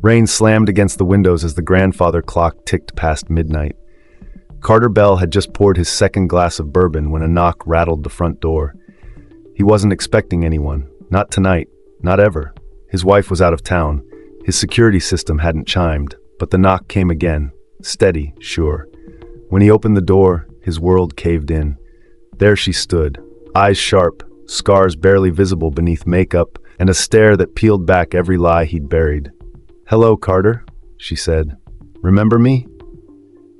Rain slammed against the windows as the grandfather clock ticked past midnight. Carter Bell had just poured his second glass of bourbon when a knock rattled the front door. He wasn't expecting anyone. Not tonight. Not ever. His wife was out of town. His security system hadn't chimed, but the knock came again. Steady, sure. When he opened the door, his world caved in. There she stood, eyes sharp, scars barely visible beneath makeup, and a stare that peeled back every lie he'd buried. "Hello, Carter," she said. "Remember me?"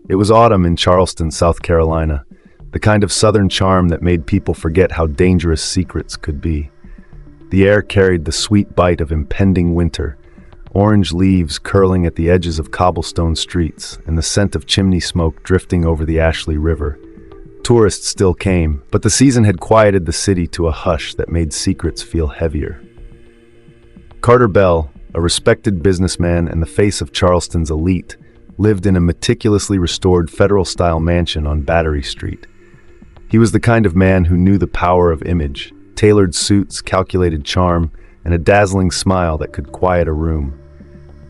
It was autumn in Charleston, South Carolina, the kind of southern charm that made people forget how dangerous secrets could be. The air carried the sweet bite of impending winter, orange leaves curling at the edges of cobblestone streets and the scent of chimney smoke drifting over the Ashley River. Tourists still came, but the season had quieted the city to a hush that made secrets feel heavier. Carter Bell, a respected businessman and the face of Charleston's elite, lived in a meticulously restored federal-style mansion on Battery Street. He was the kind of man who knew the power of image, tailored suits, calculated charm, and a dazzling smile that could quiet a room.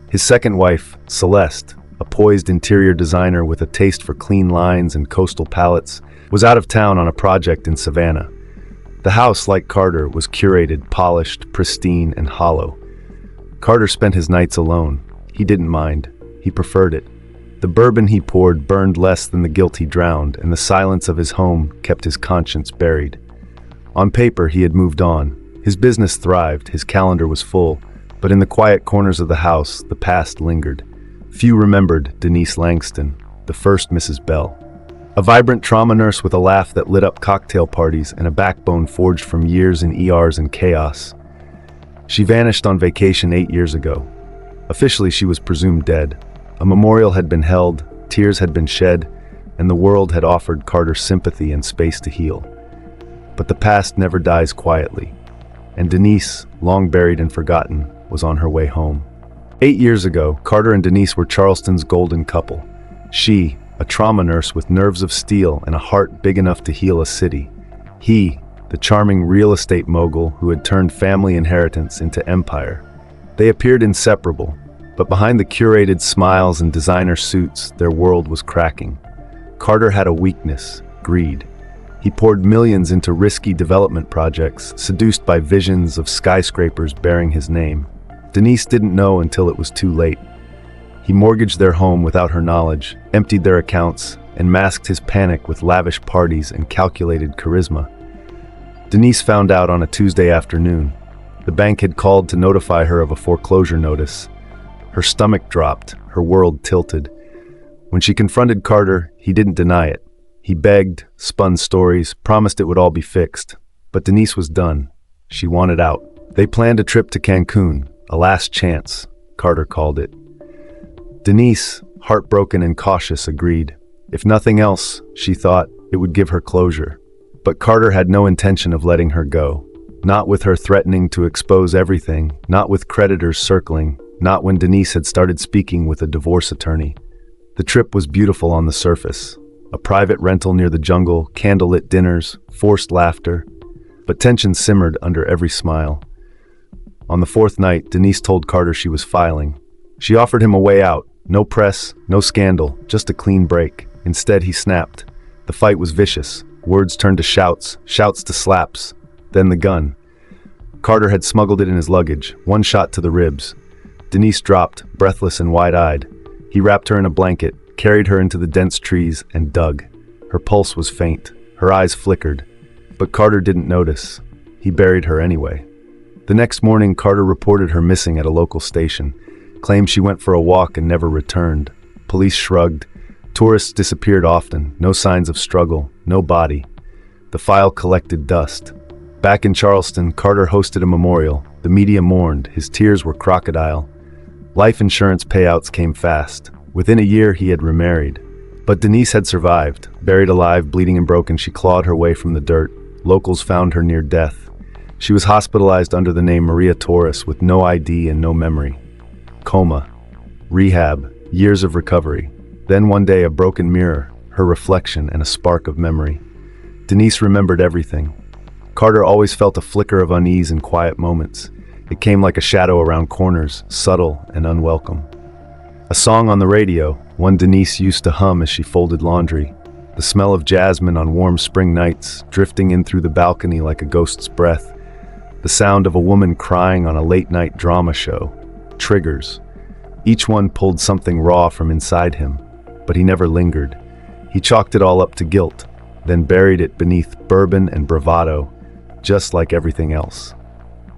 His second wife, Celeste, a poised interior designer with a taste for clean lines and coastal palettes, was out of town on a project in Savannah. The house, like Carter, was curated, polished, pristine, and hollow. Carter spent his nights alone. He didn't mind. He preferred it. The bourbon he poured burned less than the guilt he drowned, and the silence of his home kept his conscience buried. On paper, he had moved on. His business thrived, his calendar was full, but in the quiet corners of the house, the past lingered. Few remembered Denise Langston, the first Mrs. Bell. A vibrant trauma nurse with a laugh that lit up cocktail parties and a backbone forged from years in ERs and chaos. She vanished on vacation 8 years ago. Officially, she was presumed dead. A memorial had been held, tears had been shed, and the world had offered Carter sympathy and space to heal. But the past never dies quietly, and Denise, long buried and forgotten, was on her way home. 8 years ago, Carter and Denise were Charleston's golden couple. She, a trauma nurse with nerves of steel and a heart big enough to heal a city. He, the charming real estate mogul who had turned family inheritance into empire. They appeared inseparable, but behind the curated smiles and designer suits, their world was cracking. Carter had a weakness: greed. He poured millions into risky development projects, seduced by visions of skyscrapers bearing his name. Denise didn't know until it was too late. He mortgaged their home without her knowledge, emptied their accounts, and masked his panic with lavish parties and calculated charisma. Denise found out on a Tuesday afternoon. The bank had called to notify her of a foreclosure notice. Her stomach dropped, her world tilted. When she confronted Carter, he didn't deny it. He begged, spun stories, promised it would all be fixed. But Denise was done. She wanted out. They planned a trip to Cancun, a last chance, Carter called it. Denise, heartbroken and cautious, agreed. If nothing else, she thought, it would give her closure. But Carter had no intention of letting her go. Not with her threatening to expose everything, not with creditors circling, not when Denise had started speaking with a divorce attorney. The trip was beautiful on the surface. A private rental near the jungle, candlelit dinners, forced laughter. But tension simmered under every smile. On the fourth night, Denise told Carter she was filing. She offered him a way out. No press, no scandal, just a clean break. Instead, he snapped. The fight was vicious. Words turned to shouts, shouts to slaps. Then the gun. Carter had smuggled it in his luggage, one shot to the ribs. Denise dropped, breathless and wide-eyed. He wrapped her in a blanket, carried her into the dense trees, and dug. Her pulse was faint. Her eyes flickered. But Carter didn't notice. He buried her anyway. The next morning, Carter reported her missing at a local station, claimed she went for a walk and never returned. Police shrugged. Tourists disappeared often, no signs of struggle, no body. The file collected dust. Back in Charleston, Carter hosted a memorial. The media mourned. His tears were crocodile. Life insurance payouts came fast. Within a year, he had remarried. But Denise had survived. Buried alive, bleeding and broken, she clawed her way from the dirt. Locals found her near death. She was hospitalized under the name Maria Torres with no ID and no memory. Coma. Rehab. Years of recovery. Then one day, a broken mirror, her reflection, and a spark of memory. Denise remembered everything. Carter always felt a flicker of unease in quiet moments. It came like a shadow around corners, subtle and unwelcome. A song on the radio, one Denise used to hum as she folded laundry. The smell of jasmine on warm spring nights, drifting in through the balcony like a ghost's breath. The sound of a woman crying on a late-night drama show. Triggers. Each one pulled something raw from inside him, but he never lingered. He chalked it all up to guilt, then buried it beneath bourbon and bravado, just like everything else.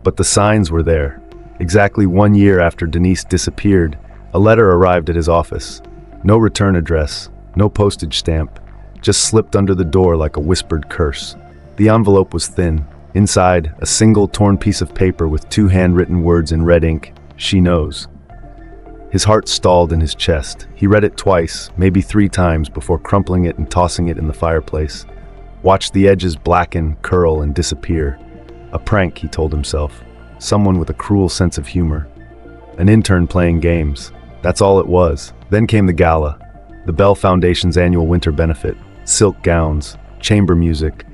But the signs were there. Exactly 1 year after Denise disappeared, a letter arrived at his office. No return address, no postage stamp, just slipped under the door like a whispered curse. The envelope was thin. Inside, a single torn piece of paper with 2 handwritten words in red ink, "She knows." His heart stalled in his chest. He read it twice, maybe 3 times, before crumpling it and tossing it in the fireplace. Watched the edges blacken, curl, and disappear. A prank, he told himself. Someone with a cruel sense of humor. An intern playing games. That's all it was. Then came the gala. The Bell Foundation's annual winter benefit. Silk gowns, chamber music,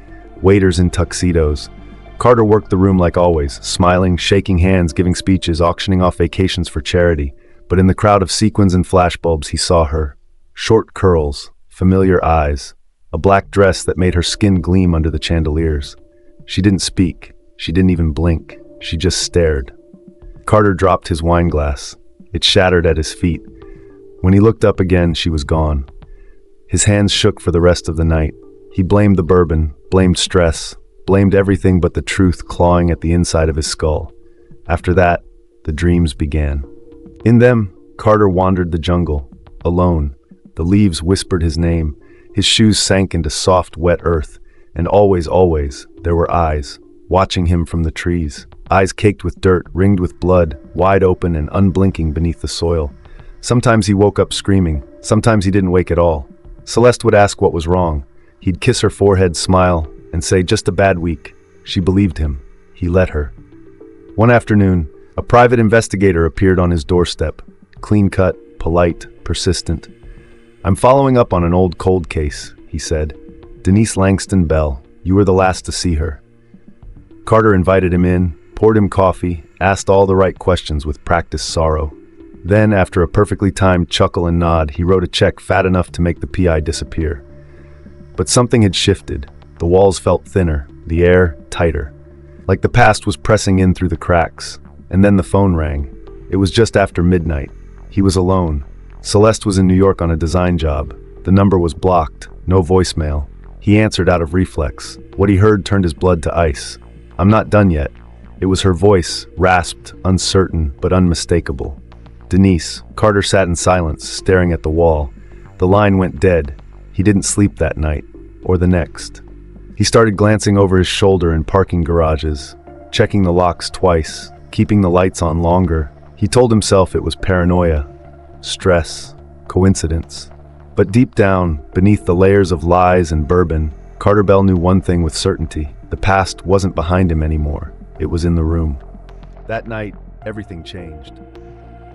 waiters in tuxedos. Carter worked the room like always, smiling, shaking hands, giving speeches, auctioning off vacations for charity. But in the crowd of sequins and flashbulbs, he saw her. Short curls, familiar eyes, a black dress that made her skin gleam under the chandeliers. She didn't speak. She didn't even blink. She just stared. Carter dropped his wine glass. It shattered at his feet. When he looked up again, she was gone. His hands shook for the rest of the night. He blamed the bourbon, blamed stress, blamed everything but the truth clawing at the inside of his skull. After that, the dreams began. In them, Carter wandered the jungle, alone. The leaves whispered his name. His shoes sank into soft, wet earth. And always, there were eyes, watching him from the trees. Eyes caked with dirt, ringed with blood, wide open and unblinking beneath the soil. Sometimes he woke up screaming. Sometimes he didn't wake at all. Celeste would ask what was wrong. He'd kiss her forehead, smile, and say, "Just a bad week." She believed him. He let her. One afternoon, a private investigator appeared on his doorstep. Clean-cut, polite, persistent. "I'm following up on an old cold case," he said. "Denise Langston Bell. You were the last to see her." Carter invited him in, poured him coffee, asked all the right questions with practiced sorrow. Then, after a perfectly timed chuckle and nod, he wrote a check fat enough to make the PI disappear. But something had shifted. The walls felt thinner, the air tighter. Like the past was pressing in through the cracks. And then the phone rang. It was just after midnight. He was alone. Celeste was in New York on a design job. The number was blocked, no voicemail. He answered out of reflex. What he heard turned his blood to ice. "I'm not done yet." It was her voice, rasped, uncertain, but unmistakable. "Denise." Carter sat in silence, staring at the wall. The line went dead. He didn't sleep that night, or the next. He started glancing over his shoulder in parking garages, checking the locks twice, keeping the lights on longer. He told himself it was paranoia, stress, coincidence. But deep down, beneath the layers of lies and bourbon, Carter Bell knew one thing with certainty. The past wasn't behind him anymore. It was in the room. That night, everything changed.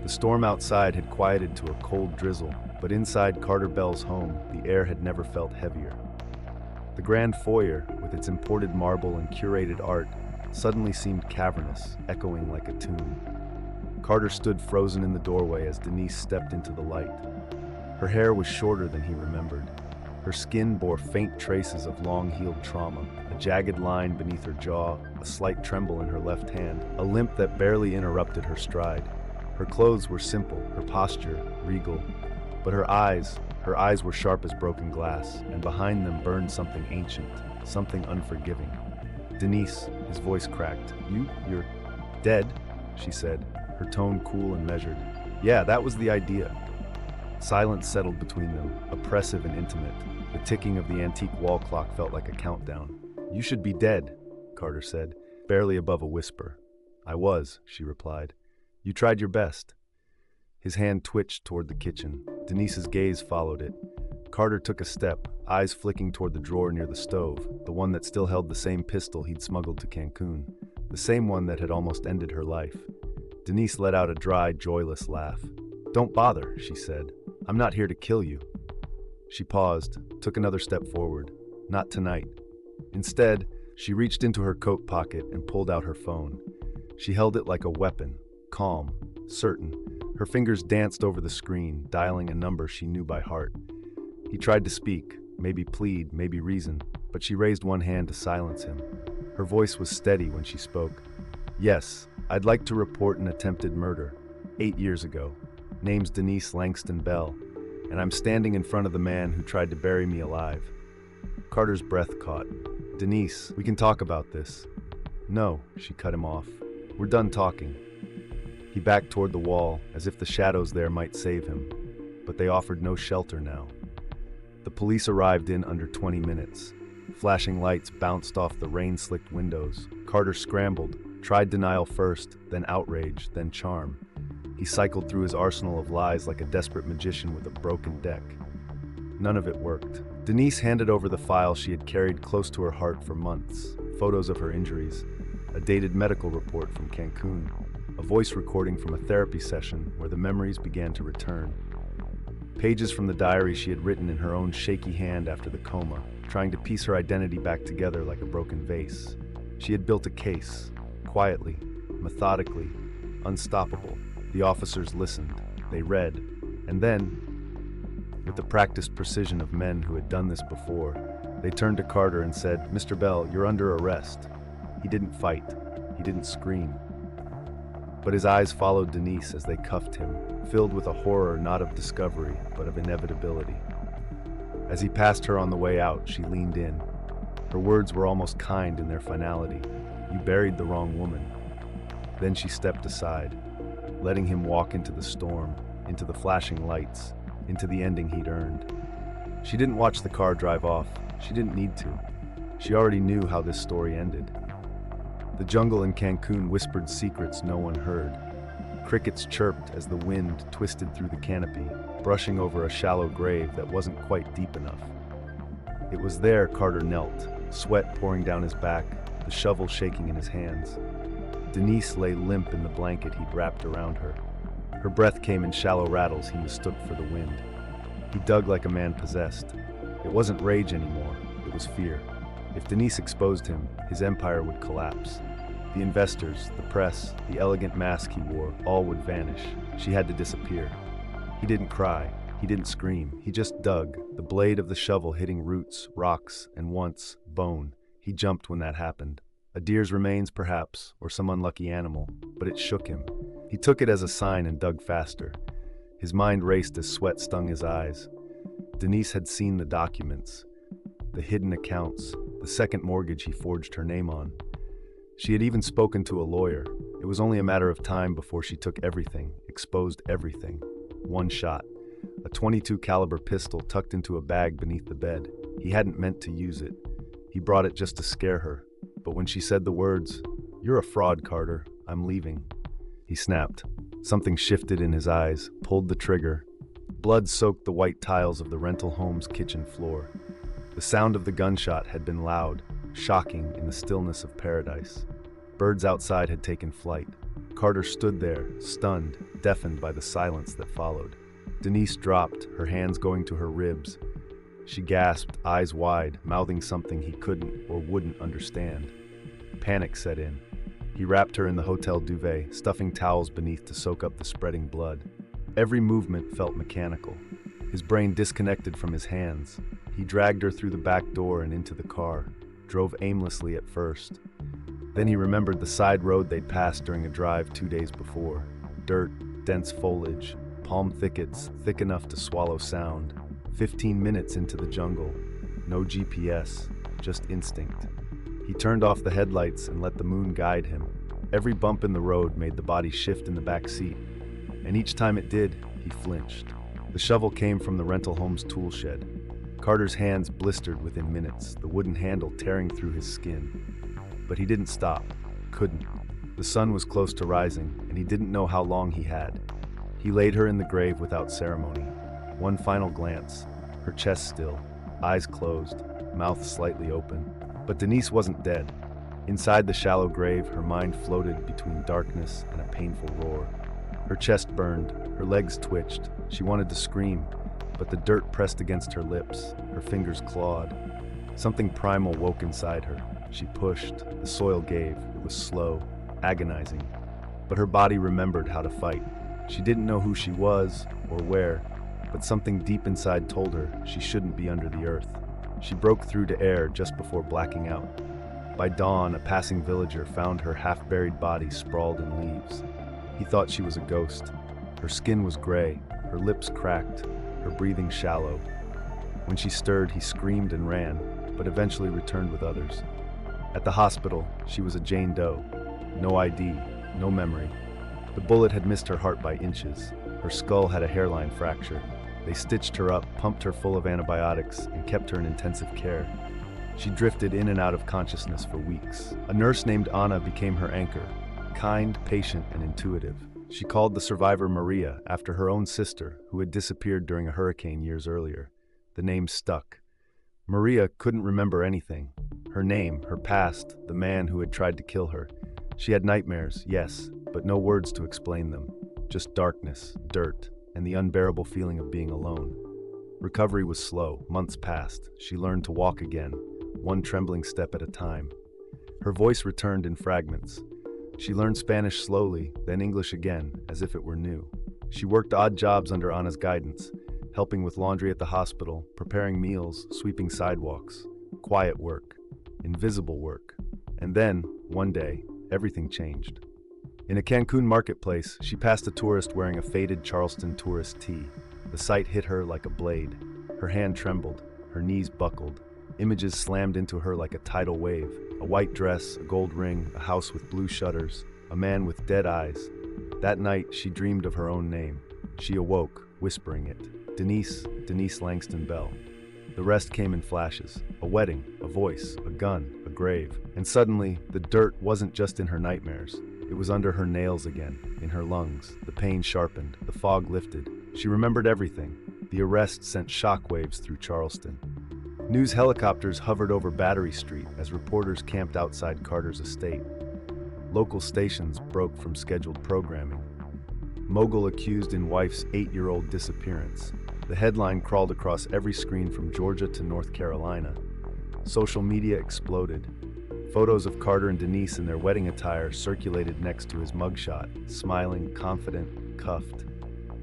The storm outside had quieted to a cold drizzle, but inside Carter Bell's home, the air had never felt heavier. The grand foyer, with its imported marble and curated art, suddenly seemed cavernous, echoing like a tomb. Carter stood frozen in the doorway as Denise stepped into the light. Her hair was shorter than he remembered. Her skin bore faint traces of long-healed trauma, a jagged line beneath her jaw, a slight tremble in her left hand, a limp that barely interrupted her stride. Her clothes were simple, her posture regal, but her eyes were sharp as broken glass, and behind them burned something ancient, something unforgiving. "Denise," his voice cracked. You're dead," she said, her tone cool and measured. "Yeah, that was the idea." Silence settled between them, oppressive and intimate. The ticking of the antique wall clock felt like a countdown. "You should be dead," Carter said, barely above a whisper. "I was," she replied. "You tried your best." His hand twitched toward the kitchen. Denise's gaze followed it. Carter took a step, eyes flicking toward the drawer near the stove, the one that still held the same pistol he'd smuggled to Cancun, the same one that had almost ended her life. Denise let out a dry, joyless laugh. "Don't bother," she said. "I'm not here to kill you." She paused, took another step forward. "Not tonight." Instead, she reached into her coat pocket and pulled out her phone. She held it like a weapon, calm, certain. Her fingers danced over the screen, dialing a number she knew by heart. He tried to speak, maybe plead, maybe reason, but she raised one hand to silence him. Her voice was steady when she spoke. "Yes, I'd like to report an attempted murder. 8 years ago. Name's Denise Langston Bell, and I'm standing in front of the man who tried to bury me alive." Carter's breath caught. "Denise, we can talk about this." "No," she cut him off. "We're done talking." He backed toward the wall, as if the shadows there might save him, but they offered no shelter now. The police arrived in under 20 minutes. Flashing lights bounced off the rain-slicked windows. Carter scrambled, tried denial first, then outrage, then charm. He cycled through his arsenal of lies like a desperate magician with a broken deck. None of it worked. Denise handed over the file she had carried close to her heart for months. Photos of her injuries, a dated medical report from Cancun, a voice recording from a therapy session where the memories began to return. Pages from the diary she had written in her own shaky hand after the coma, trying to piece her identity back together like a broken vase. She had built a case, quietly, methodically, unstoppable. The officers listened, they read, and then, with the practiced precision of men who had done this before, they turned to Carter and said, "Mr. Bell, you're under arrest." He didn't fight, he didn't scream. But his eyes followed Denise as they cuffed him, filled with a horror not of discovery, but of inevitability. As he passed her on the way out, she leaned in. Her words were almost kind in their finality. "You buried the wrong woman." Then she stepped aside, letting him walk into the storm, into the flashing lights, into the ending he'd earned. She didn't watch the car drive off. She didn't need to. She already knew how this story ended. The jungle in Cancun whispered secrets no one heard. Crickets chirped as the wind twisted through the canopy, brushing over a shallow grave that wasn't quite deep enough. It was there Carter knelt, sweat pouring down his back, the shovel shaking in his hands. Denise lay limp in the blanket he'd wrapped around her. Her breath came in shallow rattles he mistook for the wind. He dug like a man possessed. It wasn't rage anymore, it was fear. If Denise exposed him, his empire would collapse. The investors, the press, the elegant mask he wore, all would vanish. She had to disappear. He didn't cry. He didn't scream. He just dug, the blade of the shovel hitting roots, rocks, and once, bone. He jumped when that happened. A deer's remains, perhaps, or some unlucky animal, but it shook him. He took it as a sign and dug faster. His mind raced as sweat stung his eyes. Denise had seen the documents, the hidden accounts, the second mortgage he forged her name on. She had even spoken to a lawyer. It was only a matter of time before she took everything, exposed everything. One shot. A .22 caliber pistol tucked into a bag beneath the bed. He hadn't meant to use it. He brought it just to scare her. But when she said the words, "You're a fraud, Carter. I'm leaving," he snapped. Something shifted in his eyes, pulled the trigger. Blood soaked the white tiles of the rental home's kitchen floor. The sound of the gunshot had been loud, shocking in the stillness of paradise. Birds outside had taken flight. Carter stood there, stunned, deafened by the silence that followed. Denise dropped, her hands going to her ribs. She gasped, eyes wide, mouthing something he couldn't or wouldn't understand. Panic set in. He wrapped her in the hotel duvet, stuffing towels beneath to soak up the spreading blood. Every movement felt mechanical. His brain disconnected from his hands. He dragged her through the back door and into the car, drove aimlessly at first. Then he remembered the side road they'd passed during a drive 2 days before. Dirt, dense foliage, palm thickets thick enough to swallow sound. 15 minutes into the jungle. No GPS, just instinct. He turned off the headlights and let the moon guide him. Every bump in the road made the body shift in the back seat, and each time it did, he flinched. The shovel came from the rental home's tool shed. Carter's hands blistered within minutes, the wooden handle tearing through his skin. But he didn't stop, couldn't. The sun was close to rising, and he didn't know how long he had. He laid her in the grave without ceremony. One final glance, her chest still, eyes closed, mouth slightly open. But Denise wasn't dead. Inside the shallow grave, her mind floated between darkness and a painful roar. Her chest burned, her legs twitched. She wanted to scream, but the dirt pressed against her lips, her fingers clawed. Something primal woke inside her. She pushed, the soil gave, it was slow. agonizing. But her body remembered how to fight. She didn't know who she was or where, but something deep inside told her she shouldn't be under the earth. She broke through to air just before blacking out. By dawn, a passing villager found her half-buried body sprawled in leaves. He thought she was a ghost. Her skin was gray, her lips cracked, her breathing shallow. When she stirred, he screamed and ran, but eventually returned with others. At the hospital, she was a Jane Doe. No ID, no memory. The bullet had missed her heart by inches. Her skull had a hairline fracture. They stitched her up, pumped her full of antibiotics, and kept her in intensive care. She drifted in and out of consciousness for weeks. A nurse named Anna became her anchor, kind, patient, and intuitive. She called the survivor Maria after her own sister, who had disappeared during a hurricane years earlier. The name stuck. Maria couldn't remember anything. Her name, her past, the man who had tried to kill her. She had nightmares, yes, but no words to explain them. Just darkness, dirt, and the unbearable feeling of being alone. Recovery was slow. Months passed. She learned to walk again, one trembling step at a time. Her voice returned in fragments. She learned Spanish slowly, then English again, as if it were new. She worked odd jobs under Anna's guidance, helping with laundry at the hospital, preparing meals, sweeping sidewalks. Quiet work, invisible work. And then, one day, everything changed. In a Cancun marketplace, she passed a tourist wearing a faded Charleston tourist tee. The sight hit her like a blade. Her hand trembled, her knees buckled. Images slammed into her like a tidal wave. A white dress, a gold ring, a house with blue shutters, a man with dead eyes. That night, she dreamed of her own name. She awoke, whispering it. Denise Langston Bell. The rest came in flashes. A wedding, a voice, a gun, a grave. And suddenly, the dirt wasn't just in her nightmares. It was under her nails again, in her lungs. The pain sharpened, the fog lifted. She remembered everything. The arrest sent shockwaves through Charleston. News helicopters hovered over Battery Street as reporters camped outside Carter's estate. Local stations broke from scheduled programming. Mogul accused in wife's 8-year-old disappearance. The headline crawled across every screen from Georgia to North Carolina. Social media exploded. Photos of Carter and Denise in their wedding attire circulated next to his mugshot, smiling, confident, cuffed.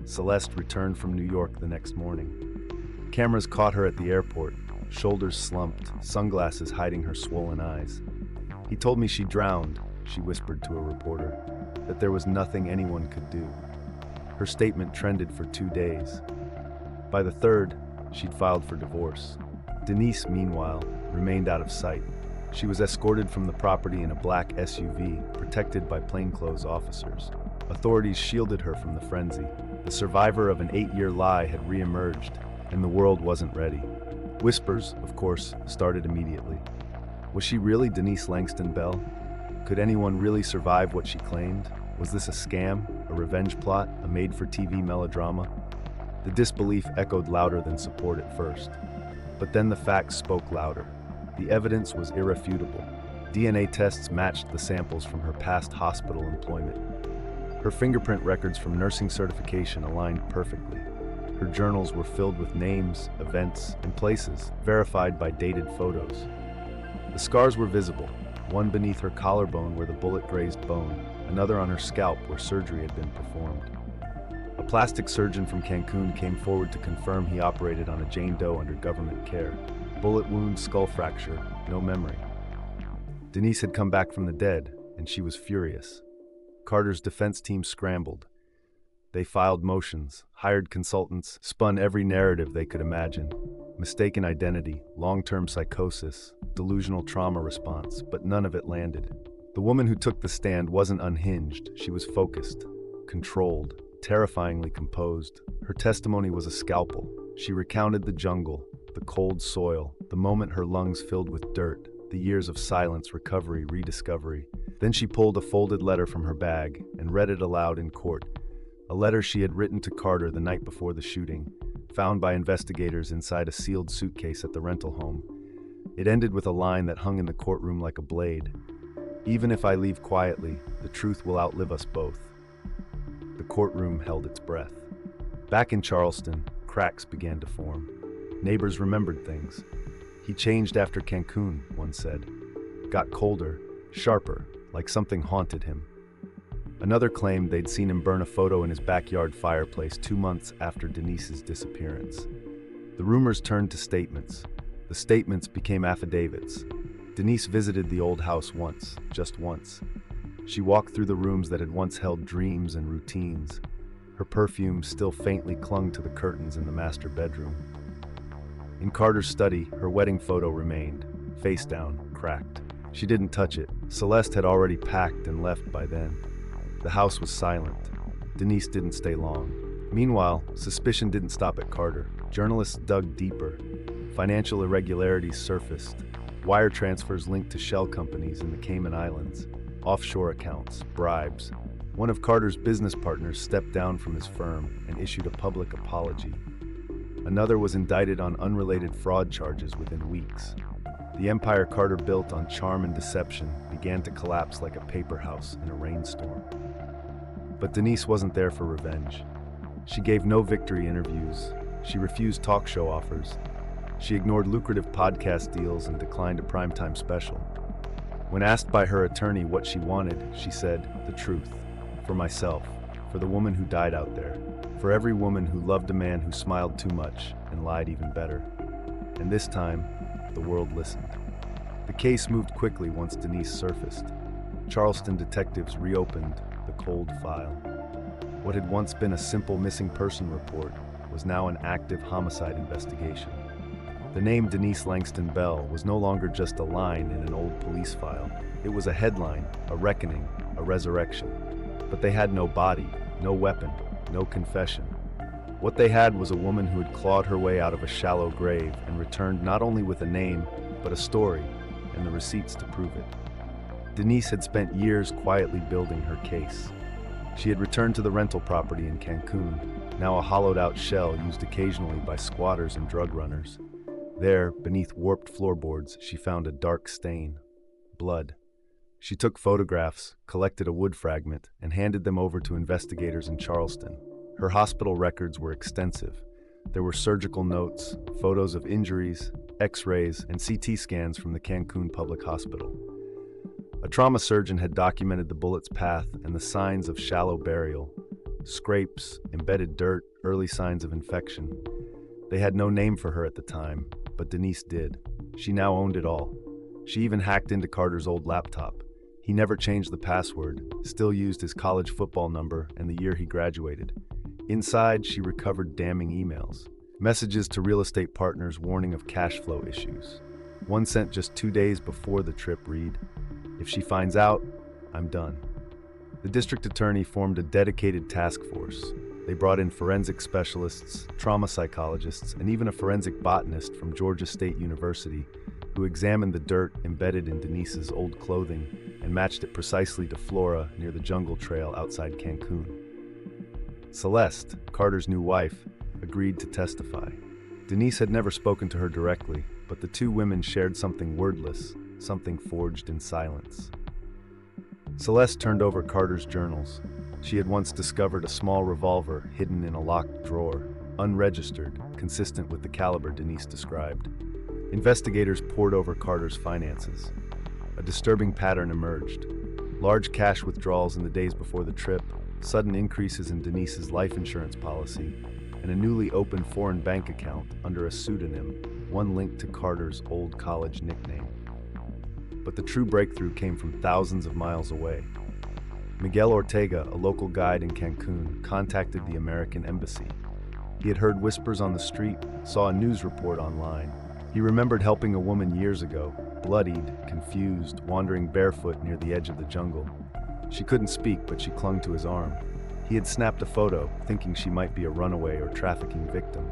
Celeste returned from New York the next morning. Cameras caught her at the airport, shoulders slumped, sunglasses hiding her swollen eyes. He told me she drowned, she whispered to a reporter, that there was nothing anyone could do. Her statement trended for 2 days. By the third, she'd filed for divorce. Denise, meanwhile, remained out of sight. She was escorted from the property in a black SUV, protected by plainclothes officers. Authorities shielded her from the frenzy. The survivor of an 8-year lie had reemerged, and the world wasn't ready. Whispers, of course, started immediately. Was she really Denise Langston Bell? Could anyone really survive what she claimed? Was this a scam, a revenge plot, a made-for-TV melodrama? The disbelief echoed louder than support at first. But then the facts spoke louder. The evidence was irrefutable. DNA tests matched the samples from her past hospital employment. Her fingerprint records from nursing certification aligned perfectly. Her journals were filled with names, events, and places, verified by dated photos. The scars were visible, one beneath her collarbone where the bullet grazed bone, another on her scalp where surgery had been performed. A plastic surgeon from Cancun came forward to confirm he operated on a Jane Doe under government care. Bullet wound, skull fracture, no memory. Denise had come back from the dead, and she was furious. Carter's defense team scrambled. They filed motions, hired consultants, spun every narrative they could imagine. Mistaken identity, long-term psychosis, delusional trauma response, but none of it landed. The woman who took the stand wasn't unhinged. She was focused, controlled, terrifyingly composed. Her testimony was a scalpel. She recounted the jungle, the cold soil, the moment her lungs filled with dirt, the years of silence, recovery, rediscovery. Then she pulled a folded letter from her bag and read it aloud in court. A letter she had written to Carter the night before the shooting, found by investigators inside a sealed suitcase at the rental home. It ended with a line that hung in the courtroom like a blade. Even if I leave quietly, the truth will outlive us both. The courtroom held its breath. Back in Charleston, cracks began to form. Neighbors remembered things. He changed after Cancun, one said. Got colder, sharper, like something haunted him. Another claimed they'd seen him burn a photo in his backyard fireplace 2 months after Denise's disappearance. The rumors turned to statements. The statements became affidavits. Denise visited the old house once, just once. She walked through the rooms that had once held dreams and routines. Her perfume still faintly clung to the curtains in the master bedroom. In Carter's study, her wedding photo remained, face down, cracked. She didn't touch it. Celeste had already packed and left by then. The house was silent. Denise didn't stay long. Meanwhile, suspicion didn't stop at Carter. Journalists dug deeper. Financial irregularities surfaced. Wire transfers linked to shell companies in the Cayman Islands. Offshore accounts, bribes. One of Carter's business partners stepped down from his firm and issued a public apology. Another was indicted on unrelated fraud charges within weeks. The empire Carter built on charm and deception began to collapse like a paper house in a rainstorm. But Denise wasn't there for revenge. She gave no victory interviews. She refused talk show offers. She ignored lucrative podcast deals and declined a primetime special. When asked by her attorney what she wanted, she said, "The truth. For myself. For the woman who died out there. For every woman who loved a man who smiled too much and lied even better." And this time, the world listened. The case moved quickly once Denise surfaced. Charleston detectives reopened the cold file. What had once been a simple missing person report was now an active homicide investigation. The name Denise Langston Bell was no longer just a line in an old police file. It was a headline, a reckoning, a resurrection. But they had no body, no weapon, no confession. What they had was a woman who had clawed her way out of a shallow grave and returned not only with a name, but a story, and the receipts to prove it. Denise had spent years quietly building her case. She had returned to the rental property in Cancun, now a hollowed-out shell used occasionally by squatters and drug runners. There, beneath warped floorboards, she found a dark stain. Blood. She took photographs, collected a wood fragment, and handed them over to investigators in Charleston. Her hospital records were extensive. There were surgical notes, photos of injuries, X-rays, and CT scans from the Cancun Public Hospital. A trauma surgeon had documented the bullet's path and the signs of shallow burial. Scrapes, embedded dirt, early signs of infection. They had no name for her at the time, but Denise did. She now owned it all. She even hacked into Carter's old laptop. He never changed the password, still used his college football number and the year he graduated. Inside, she recovered damning emails. Messages to real estate partners warning of cash flow issues. One sent just 2 days before the trip read, "If she finds out, I'm done." The district attorney formed a dedicated task force. They brought in forensic specialists, trauma psychologists, and even a forensic botanist from Georgia State University who examined the dirt embedded in Denise's old clothing and matched it precisely to flora near the jungle trail outside Cancun. Celeste, Carter's new wife, agreed to testify. Denise had never spoken to her directly, but the two women shared something wordless, something forged in silence. Celeste turned over Carter's journals. She had once discovered a small revolver hidden in a locked drawer, unregistered, consistent with the caliber Denise described. Investigators pored over Carter's finances. A disturbing pattern emerged. Large cash withdrawals in the days before the trip, sudden increases in Denise's life insurance policy, and a newly opened foreign bank account under a pseudonym, one linked to Carter's old college nickname. But the true breakthrough came from thousands of miles away. Miguel Ortega, a local guide in Cancun, contacted the American embassy. He had heard whispers on the street, saw a news report online. He remembered helping a woman years ago, bloodied, confused, wandering barefoot near the edge of the jungle. She couldn't speak, but she clung to his arm. He had snapped a photo, thinking she might be a runaway or trafficking victim.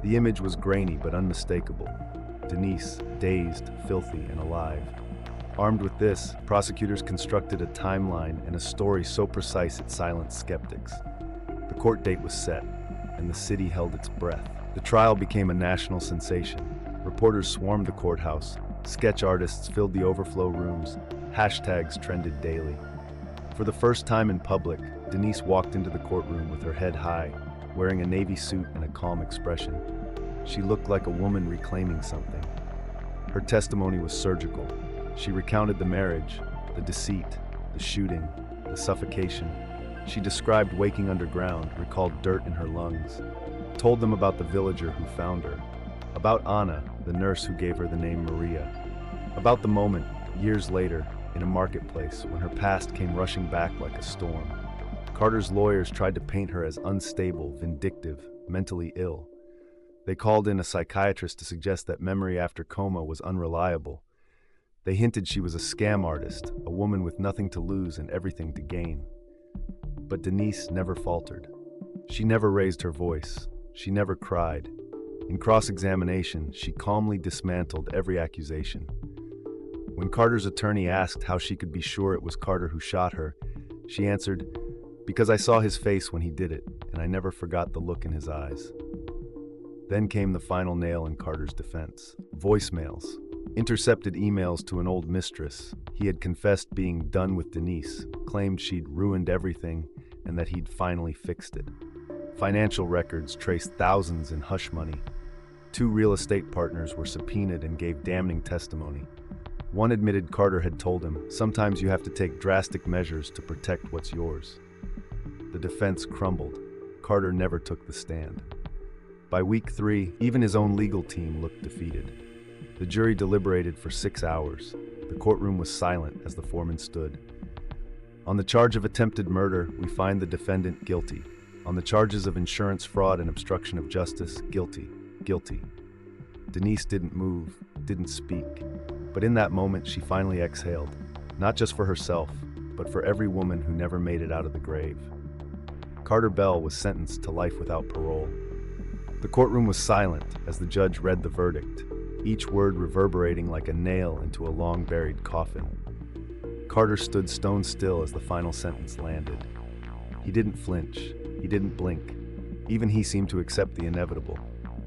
The image was grainy but unmistakable. Denise, dazed, filthy, and alive. Armed with this, prosecutors constructed a timeline and a story so precise it silenced skeptics. The court date was set, and the city held its breath. The trial became a national sensation. Reporters swarmed the courthouse. Sketch artists filled the overflow rooms. Hashtags trended daily. For the first time in public, Denise walked into the courtroom with her head high, wearing a navy suit and a calm expression. She looked like a woman reclaiming something. Her testimony was surgical. She recounted the marriage, The deceit, the shooting, the suffocation. She described waking underground, recalled dirt in her lungs, told them about the villager who found her, about Anna, the nurse who gave her the name Maria, about the moment, years later, in a marketplace when her past came rushing back like a storm. Carter's lawyers tried to paint her as unstable, vindictive, mentally ill. They called in a psychiatrist to suggest that memory after coma was unreliable. They hinted she was a scam artist, a woman with nothing to lose and everything to gain. But Denise never faltered. She never raised her voice. She never cried. In cross-examination, she calmly dismantled every accusation. When Carter's attorney asked how she could be sure it was Carter who shot her, she answered, "Because I saw his face when he did it, and I never forgot the look in his eyes." Then came the final nail in Carter's defense. Voicemails. Intercepted emails to an old mistress. He had confessed being done with Denise, claimed she'd ruined everything, and that he'd finally fixed it. Financial records traced thousands in hush money. 2 real estate partners were subpoenaed and gave damning testimony. One admitted Carter had told him, "Sometimes you have to take drastic measures to protect what's yours." The defense crumbled. Carter never took the stand. By week 3, even his own legal team looked defeated. The jury deliberated for 6 hours. The courtroom was silent as the foreman stood. On the charge of attempted murder, we find the defendant guilty. On the charges of insurance fraud and obstruction of justice, guilty. Guilty. Denise didn't move, didn't speak. But in that moment, she finally exhaled, not just for herself, but for every woman who never made it out of the grave. Carter Bell was sentenced to life without parole. The courtroom was silent as the judge read the verdict, each word reverberating like a nail into a long-buried coffin. Carter stood stone still as the final sentence landed. He didn't flinch. He didn't blink. Even he seemed to accept the inevitable.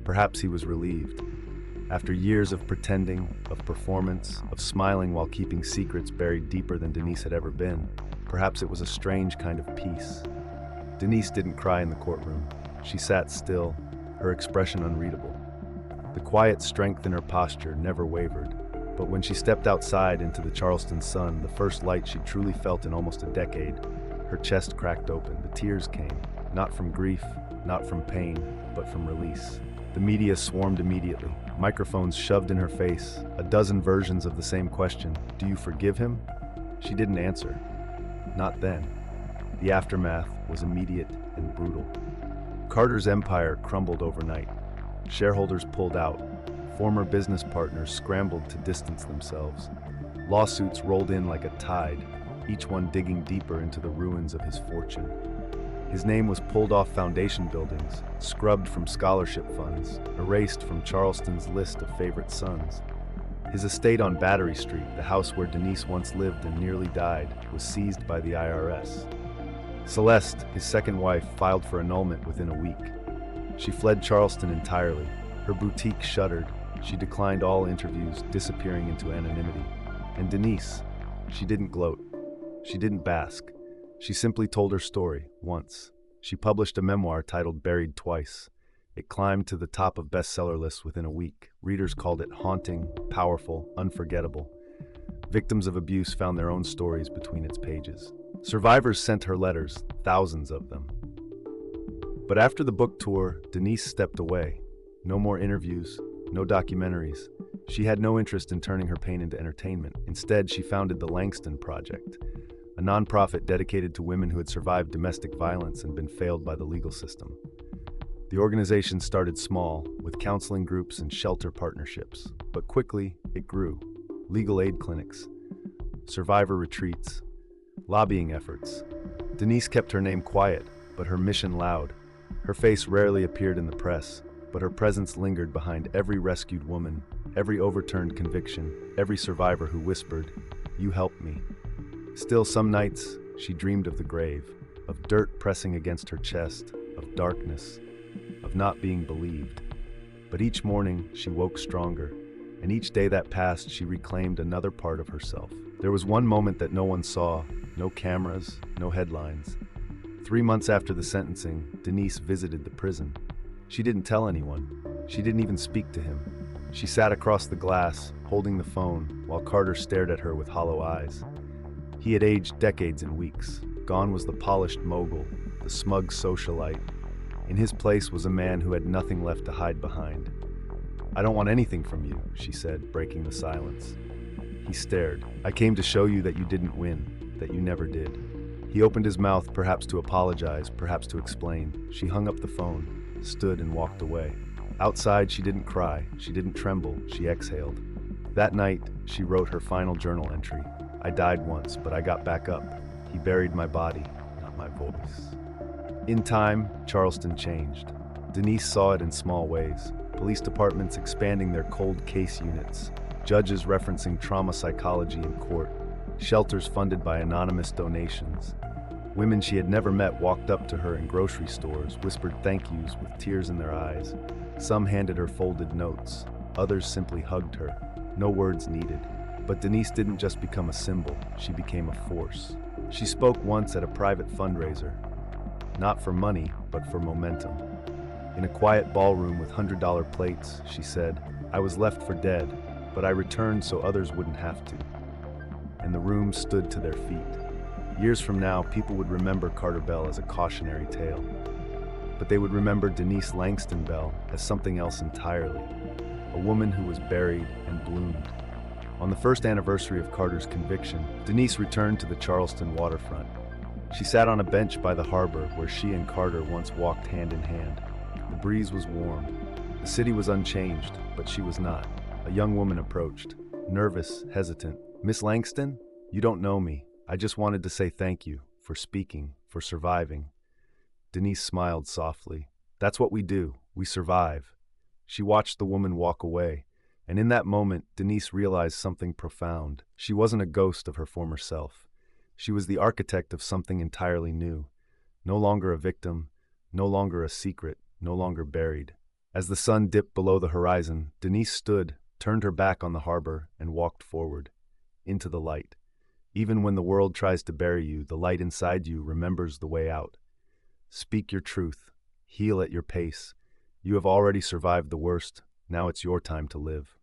Perhaps he was relieved. After years of pretending, of performance, of smiling while keeping secrets buried deeper than Denise had ever been, perhaps it was a strange kind of peace. Denise didn't cry in the courtroom. She sat still, her expression unreadable. The quiet strength in her posture never wavered. But when she stepped outside into the Charleston sun, the first light she truly felt in almost a decade, her chest cracked open. The tears came, not from grief, not from pain, but from release. The media swarmed immediately, microphones shoved in her face, a dozen versions of the same question, "Do you forgive him?" She didn't answer. Not then. The aftermath was immediate and brutal. Carter's empire crumbled overnight. Shareholders pulled out. Former business partners scrambled to distance themselves. Lawsuits rolled in like a tide, each one digging deeper into the ruins of his fortune. His name was pulled off foundation buildings, scrubbed from scholarship funds, erased from Charleston's list of favorite sons. His estate on Battery Street, the house where Denise once lived and nearly died, was seized by the IRS. Celeste, his second wife, filed for annulment within a week. She fled Charleston entirely. Her boutique shuttered. She declined all interviews, disappearing into anonymity. And Denise, she didn't gloat. She didn't bask. She simply told her story, once. She published a memoir titled Buried Twice. It climbed to the top of bestseller lists within a week. Readers called it haunting, powerful, unforgettable. Victims of abuse found their own stories between its pages. Survivors sent her letters, thousands of them. But after the book tour, Denise stepped away. No more interviews, no documentaries. She had no interest in turning her pain into entertainment. Instead, she founded the Langston Project, a nonprofit dedicated to women who had survived domestic violence and been failed by the legal system. The organization started small, with counseling groups and shelter partnerships, but quickly it grew. Legal aid clinics, survivor retreats, lobbying efforts. Denise kept her name quiet, but her mission loud. Her face rarely appeared in the press, but her presence lingered behind every rescued woman, every overturned conviction, every survivor who whispered, "You helped me." Still, some nights, she dreamed of the grave, of dirt pressing against her chest, of darkness, of not being believed. But each morning, she woke stronger, and each day that passed, she reclaimed another part of herself. There was one moment that no one saw, no cameras, no headlines. 3 months after the sentencing, Denise visited the prison. She didn't tell anyone. She didn't even speak to him. She sat across the glass, holding the phone, while Carter stared at her with hollow eyes. He had aged decades in weeks. Gone was the polished mogul, the smug socialite. In his place was a man who had nothing left to hide behind. "I don't want anything from you," she said, breaking the silence. He stared. "I came to show you that you didn't win, that you never did." He opened his mouth, perhaps to apologize, perhaps to explain. She hung up the phone, stood and walked away. Outside, she didn't cry, she didn't tremble, she exhaled. That night, she wrote her final journal entry. "I died once, but I got back up. He buried my body, not my voice." In time, Charleston changed. Denise saw it in small ways. Police departments expanding their cold case units, judges referencing trauma psychology in court, shelters funded by anonymous donations. Women she had never met walked up to her in grocery stores, whispered thank yous with tears in their eyes. Some handed her folded notes, others simply hugged her. No words needed. But Denise didn't just become a symbol, she became a force. She spoke once at a private fundraiser, not for money, but for momentum. In a quiet ballroom with $100 plates, she said, "I was left for dead, but I returned so others wouldn't have to." And the room stood to their feet. Years from now, people would remember Carter Bell as a cautionary tale. But they would remember Denise Langston Bell as something else entirely, a woman who was buried and bloomed. On the first anniversary of Carter's conviction, Denise returned to the Charleston waterfront. She sat on a bench by the harbor where she and Carter once walked hand in hand. The breeze was warm. The city was unchanged, but she was not. A young woman approached, nervous, hesitant. "Miss Langston, you don't know me. I just wanted to say thank you for speaking, for surviving." Denise smiled softly. "That's what we do. We survive." She watched the woman walk away, and in that moment, Denise realized something profound. She wasn't a ghost of her former self. She was the architect of something entirely new. No longer a victim, no longer a secret, no longer buried. As the sun dipped below the horizon, Denise stood, turned her back on the harbor, and walked forward, into the light. Even when the world tries to bury you, the light inside you remembers the way out. Speak your truth. Heal at your pace. You have already survived the worst. Now it's your time to live.